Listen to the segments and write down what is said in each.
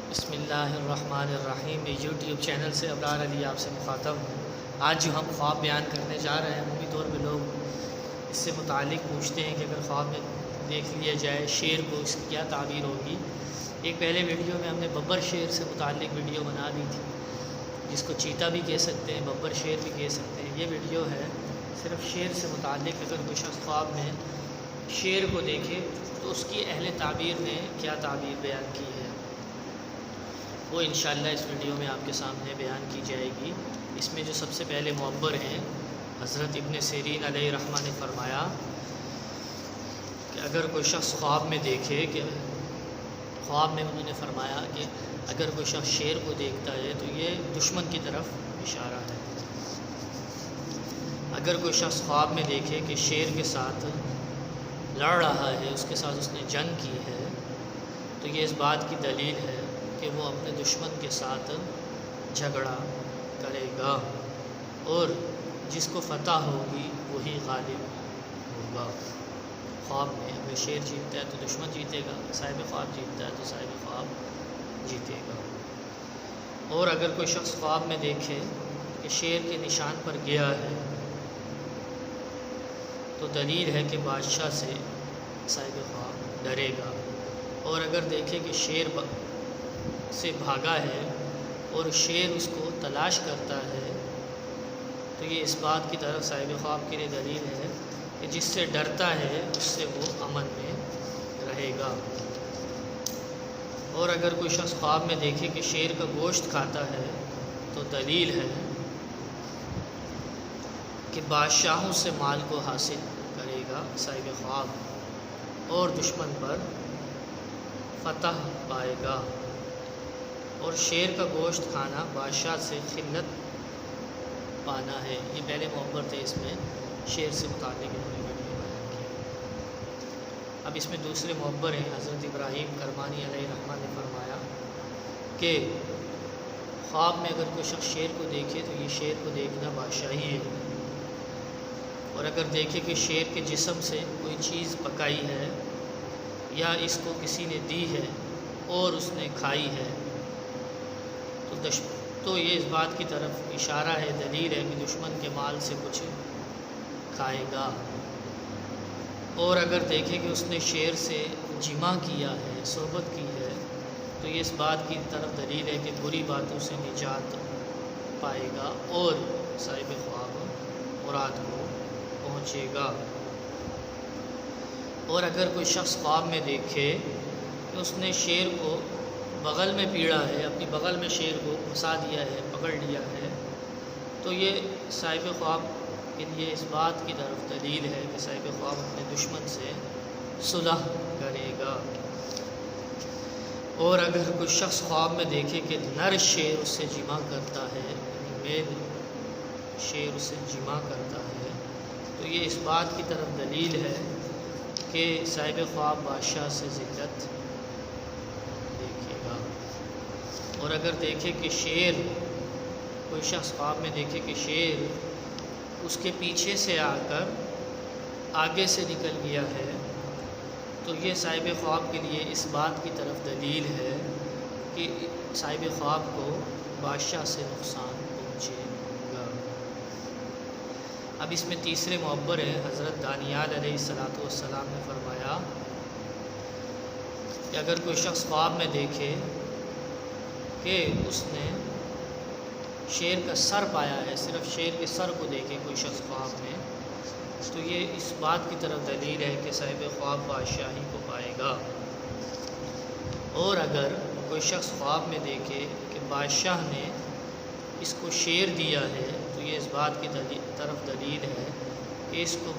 بسم اللہ الرحمن الرحیم۔ یوٹیوب چینل سے ابرار علی آپ سے مخاطب ہوں۔ آج جو ہم خواب بیان کرنے جا رہے ہیں عمومی طور پہ لوگ اس سے متعلق پوچھتے ہیں کہ اگر خواب میں دیکھ لیا جائے شیر کو اس کی کیا تعبیر ہوگی۔ ایک پہلے ویڈیو میں ہم نے ببر شیر سے متعلق ویڈیو بنا دی تھی، جس کو چیتا بھی کہہ سکتے ہیں، ببر شیر بھی کہہ سکتے ہیں۔ یہ ویڈیو ہے صرف شیر سے متعلق، اگر کوئی شخص خواب میں شیر کو دیکھے تو اس کی اہل تعبیر نے کیا تعبیر بیان کی ہے، وہ انشاءاللہ اس ویڈیو میں آپ کے سامنے بیان کی جائے گی۔ اس میں جو سب سے پہلے معبر ہیں، حضرت ابن سیرین علیہ رحمہ نے فرمایا کہ اگر کوئی شخص خواب میں دیکھے کہ خواب میں انہوں نے فرمایا کہ اگر کوئی شخص شیر کو دیکھتا ہے تو یہ دشمن کی طرف اشارہ ہے۔ اگر کوئی شخص خواب میں دیکھے کہ شیر کے ساتھ لڑ رہا ہے، اس کے ساتھ اس نے جنگ کی ہے، تو یہ اس بات کی دلیل ہے کہ وہ اپنے دشمن کے ساتھ جھگڑا کرے گا، اور جس کو فتح ہوگی وہی غالب ہوگا۔ خواب میں اگر شیر جیتتا ہے تو دشمن جیتے گا، صاحب خواب جیتتا ہے تو صاحب خواب جیتے گا۔ اور اگر کوئی شخص خواب میں دیکھے کہ شیر کے نشان پر گیا ہے تو دلیل ہے کہ بادشاہ سے صاحب خواب ڈرے گا۔ اور اگر دیکھے کہ شیر سے بھاگا ہے اور شیر اس کو تلاش کرتا ہے تو یہ اس بات کی طرف صاحب خواب کے لیے دلیل ہے کہ جس سے ڈرتا ہے اس سے وہ امن میں رہے گا۔ اور اگر کوئی شخص خواب میں دیکھے کہ شیر کا گوشت کھاتا ہے تو دلیل ہے کہ بادشاہوں سے مال کو حاصل کرے گا صاحب خواب، اور دشمن پر فتح پائے گا۔ اور شیر کا گوشت کھانا بادشاہ سے خلت پانا ہے۔ یہ پہلے معبر تھے، اس میں شیر سے متعلق انہوں نے ویڈیو بیان کیا۔ اب اس میں دوسرے معبر ہیں، حضرت ابراہیم کرمانی علیہ رحمہ نے فرمایا کہ خواب میں اگر کوئی شخص شیر کو دیکھے تو یہ شیر کو دیکھنا بادشاہی ہے، اور اگر دیکھے کہ شیر کے جسم سے کوئی چیز پکائی ہے یا اس کو کسی نے دی ہے اور اس نے کھائی ہے تو یہ اس بات کی طرف اشارہ ہے، دلیل ہے کہ دشمن کے مال سے کچھ کھائے گا۔ اور اگر دیکھے کہ اس نے شیر سے جمع کیا ہے، صحبت کی ہے، تو یہ اس بات کی طرف دلیل ہے کہ بری باتوں سے نجات پائے گا اور صاحب خواب مراد کو پہنچے گا۔ اور اگر کوئی شخص خواب میں دیکھے کہ اس نے شیر کو بغل میں پیڑا ہے، اپنی بغل میں شیر کو پھنسا دیا ہے، پکڑ لیا ہے، تو یہ صاحب خواب کے لیے اس بات کی طرف دلیل ہے کہ صاحب خواب اپنے دشمن سے صلح کرے گا۔ اور اگر کوئی شخص خواب میں دیکھے کہ نر شیر اس سے جمع کرتا ہے، میل شیر اس سے جمع کرتا ہے، تو یہ اس بات کی طرف دلیل ہے کہ صاحب خواب بادشاہ سے ذلت دیکھے گا۔ اور اگر دیکھے کہ شیر، کوئی شخص خواب میں دیکھے کہ شیر اس کے پیچھے سے آ کر آگے سے نکل گیا ہے، تو یہ صاحب خواب کے لیے اس بات کی طرف دلیل ہے کہ صاحب خواب کو بادشاہ سے نقصان پہنچے گا۔ اب اس میں تیسرے معبر ہیں، حضرت دانیال علیہ السلام نے فرمایا کہ اگر کوئی شخص خواب میں دیکھے کہ اس نے شیر کا سر پایا ہے، صرف شیر کے سر کو دیکھے کوئی شخص خواب میں، تو یہ اس بات کی طرف دلیل ہے کہ صاحب خواب بادشاہی کو پائے گا۔ اور اگر کوئی شخص خواب میں دیکھے کہ بادشاہ نے اس کو شیر دیا ہے تو یہ اس بات کی طرف دلیل ہے کہ اس کو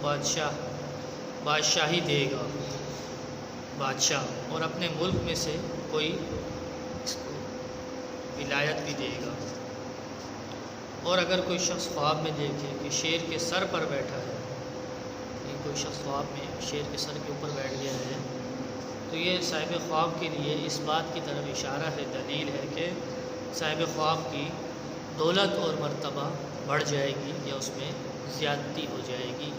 بادشاہی دے گا بادشاہ، اور اپنے ملک میں سے کوئی اس کو ولایت بھی دے گا۔ اور اگر کوئی شخص خواب میں دیکھے کہ شیر کے سر پر بیٹھا ہے، کوئی شخص خواب میں شیر کے سر کے اوپر بیٹھ گیا ہے، تو یہ صاحب خواب کے لیے اس بات کی طرف اشارہ ہے، دلیل ہے کہ صاحب خواب کی دولت اور مرتبہ بڑھ جائے گی یا اس میں زیادتی ہو جائے گی۔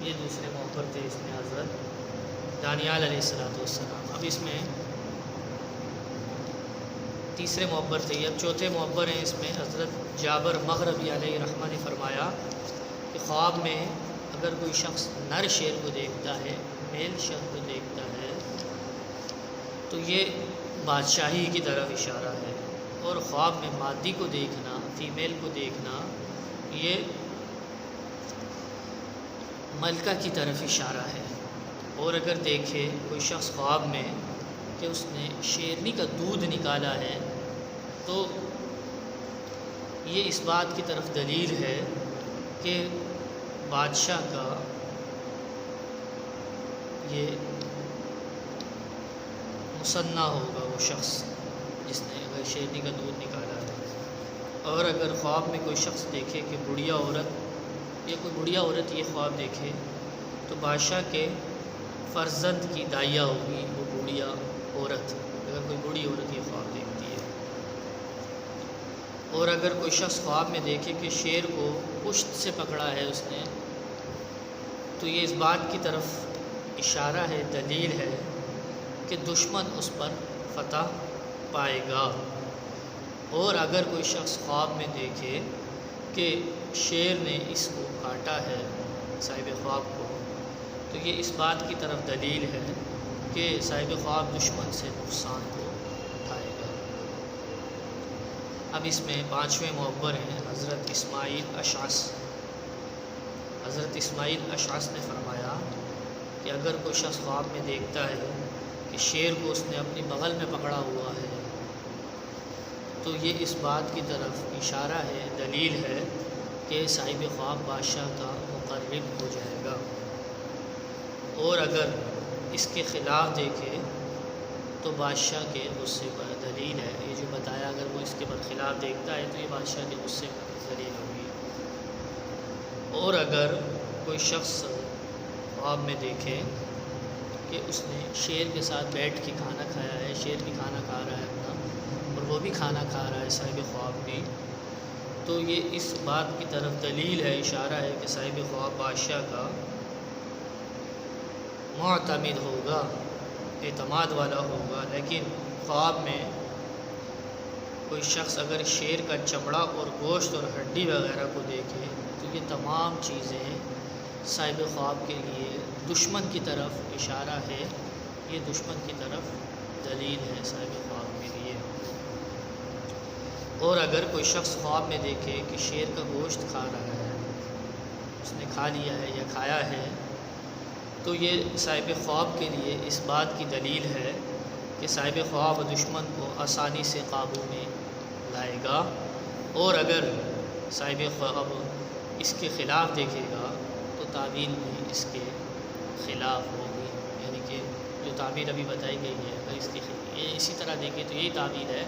یہ دوسرے معبر تھے، اس میں حضرت دانیال علیہ السلام۔ اب اس میں تیسرے معبر تھے. اب چوتھے معبر ہیں. اس میں حضرت جابر مغربی علیہ رحمہ نے فرمایا کہ خواب میں اگر کوئی شخص نر شیر کو دیکھتا ہے، میل شیر کو دیکھتا ہے، تو یہ بادشاہی کی طرف اشارہ ہے. اور خواب میں مادی کو دیکھنا، فیمیل کو دیکھنا، یہ ملکہ کی طرف اشارہ ہے. اور اگر دیکھے کوئی شخص خواب میں کہ اس نے شیرنی کا دودھ نکالا ہے، تو یہ اس بات کی طرف دلیل ہے کہ بادشاہ کا یہ مثنیٰ ہوگا وہ شخص جس نے اگر شیرنی کا دودھ نکالا ہے. اور اگر خواب میں کوئی شخص دیکھے کہ بڑھیا عورت یا کوئی بڑھیا عورت یہ خواب دیکھے، تو بادشاہ کے فرزند کی دائیا ہوگی وہ بڑھیا عورت، اگر کوئی بوڑھی عورت یہ خواب دیکھتی ہے. اور اگر کوئی شخص خواب میں دیکھے کہ شیر کو پشت سے پکڑا ہے اس نے، تو یہ اس بات کی طرف اشارہ ہے، دلیل ہے کہ دشمن اس پر فتح پائے گا. اور اگر کوئی شخص خواب میں دیکھے کہ شیر نے اس کو کاٹا ہے صاحب خواب کو، تو یہ اس بات کی طرف دلیل ہے کہ صاحب خواب دشمن سے نقصان کو اٹھائے گا. اب اس میں پانچویں معبر ہیں حضرت اسماعیل اشعث. حضرت اسماعیل اشعث نے فرمایا کہ اگر کوئی شخص خواب میں دیکھتا ہے کہ شیر کو اس نے اپنی بغل میں پکڑا ہوا ہے، تو یہ اس بات کی طرف اشارہ ہے، دلیل ہے کہ صاحب خواب بادشاہ کا مقرب ہو جائے گا. اور اگر اس کے خلاف دیکھے تو بادشاہ کے غصے پر دلیل ہے. یہ جو بتایا اگر وہ اس کے برخلاف دیکھتا ہے تو یہ بادشاہ کے غصے پر دلیل ہوگی. اور اگر کوئی شخص خواب میں دیکھے کہ اس نے شیر کے ساتھ بیٹھ کے کھانا کھایا ہے، شیر بھی کھانا کھا رہا ہے اپنا اور وہ بھی کھانا کھا رہا ہے صاحب خواب بھی، تو یہ اس بات کی طرف دلیل ہے، اشارہ ہے کہ صاحب خواب بادشاہ کا معتمد ہوگا، اعتماد والا ہوگا. لیکن خواب میں کوئی شخص اگر شیر کا چمڑا اور گوشت اور ہڈی وغیرہ کو دیکھے تو یہ تمام چیزیں صاحب خواب کے لیے دشمن کی طرف اشارہ ہے، یہ دشمن کی طرف دلیل ہے صاحب خواب کے لیے. اور اگر کوئی شخص خواب میں دیکھے کہ شیر کا گوشت کھا رہا ہے، اس نے کھا لیا ہے یا کھایا ہے، تو یہ صاحب خواب کے لیے اس بات کی دلیل ہے کہ صاحب خواب دشمن کو آسانی سے قابو میں لائے گا. اور اگر صاحب خواب اس کے خلاف دیکھے گا تو تعبیر بھی اس کے خلاف ہوگی، یعنی کہ جو تعبیر ابھی بتائی گئی ہے اگر اس کی یہ اسی طرح دیکھے تو یہی تعبیر ہے،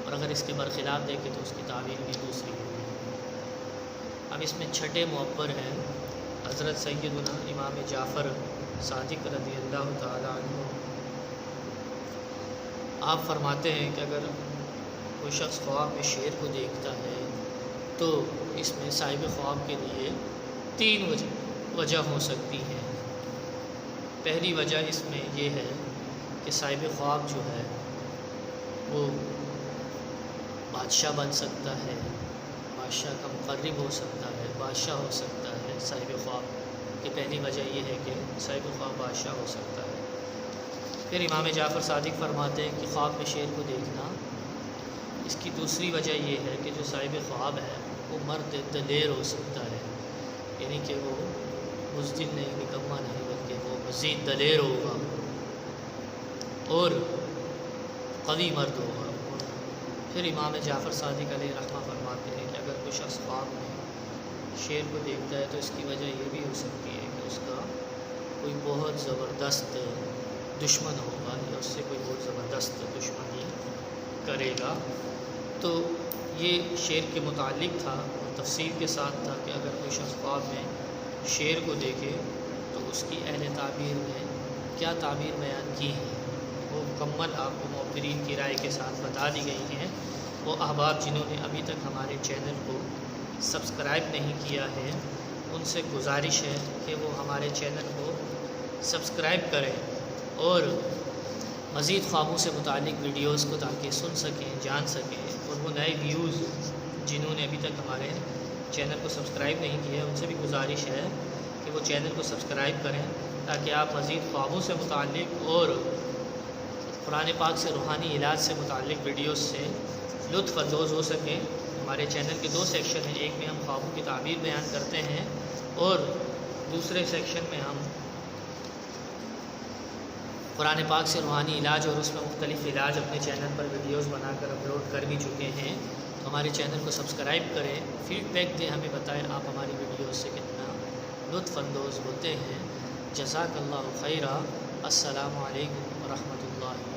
اور اگر اس کے برخلاف دیکھے تو اس کی تعبیر بھی دوسری ہوگی. اب اس میں چھٹے معبر ہیں حضرت سیدنا امام جعفر صادق رضی اللہ تعالیٰ عنہ. آپ فرماتے ہیں کہ اگر کوئی شخص خواب میں شیر کو دیکھتا ہے تو اس میں صاحب خواب کے لیے 3 وجہ ہو سکتی ہیں. پہلی وجہ اس میں یہ ہے کہ صاحب خواب جو ہے وہ بادشاہ بن سکتا ہے، بادشاہ کا مقرب ہو سکتا ہے، بادشاہ ہو سکتا ہے. صاحب خواب کی پہلی وجہ یہ ہے کہ صاحب خواب بادشاہ ہو سکتا ہے. پھر امام جعفر صادق فرماتے ہیں کہ خواب میں شیر کو دیکھنا، اس کی دوسری وجہ یہ ہے کہ جو صاحب خواب ہے وہ مرد دلیر ہو سکتا ہے، یعنی کہ وہ بزدل نہیں، نکما نہیں، بلکہ وہ مزید دلیر ہوگا اور قوی مرد ہوگا. پھر امام جعفر صادق علیہ رحمہ فرماتے ہیں کہ اگر کوئی شخص خواب میں شیر کو دیکھتا ہے تو اس کی وجہ یہ بھی ہو سکتی ہے کہ اس کا کوئی بہت زبردست دشمن ہوگا یا اس سے کوئی بہت زبردست دشمنی کرے گا. تو یہ شیر کے متعلق تھا اور تفصیل کے ساتھ تھا کہ اگر کوئی شخص خواب میں شیر کو دیکھے تو اس کی اہل تعبیر نے کیا تعبیر بیان کی ہے، وہ مکمل آپ کو معبرین کی رائے کے ساتھ بتا دی گئی ہیں. وہ احباب جنہوں نے ابھی تک ہمارے چینل کو سبسکرائب نہیں کیا ہے ان سے گزارش ہے کہ وہ ہمارے چینل کو سبسکرائب کریں اور مزید خوابوں سے متعلق ویڈیوز کو تاکہ سن سکیں، جان سکیں، اور وہ نئے ویوز جنہوں نے ابھی تک ہمارے چینل کو سبسکرائب نہیں کیا ان سے بھی گزارش ہے کہ وہ چینل کو سبسکرائب کریں تاکہ آپ مزید خوابوں سے متعلق اور قرآن پاک سے روحانی علاج سے متعلق ویڈیوز سے لطف اندوز ہو سکیں۔ ہمارے چینل کے 2 سیکشن ہیں، ایک میں ہم خوابوں کی تعبیر بیان کرتے ہیں اور دوسرے سیکشن میں ہم قرآن پاک سے روحانی علاج اور اس میں مختلف علاج اپنے چینل پر ویڈیوز بنا کر اپلوڈ کر بھی چکے ہیں۔ تو ہمارے چینل کو سبسکرائب کریں، فیڈ بیک دیں، ہمیں بتائیں آپ ہماری ویڈیوز سے کتنا لطف اندوز ہوتے ہیں۔ جزاک اللہ خیرہ۔ السلام علیکم ورحمۃ اللہ۔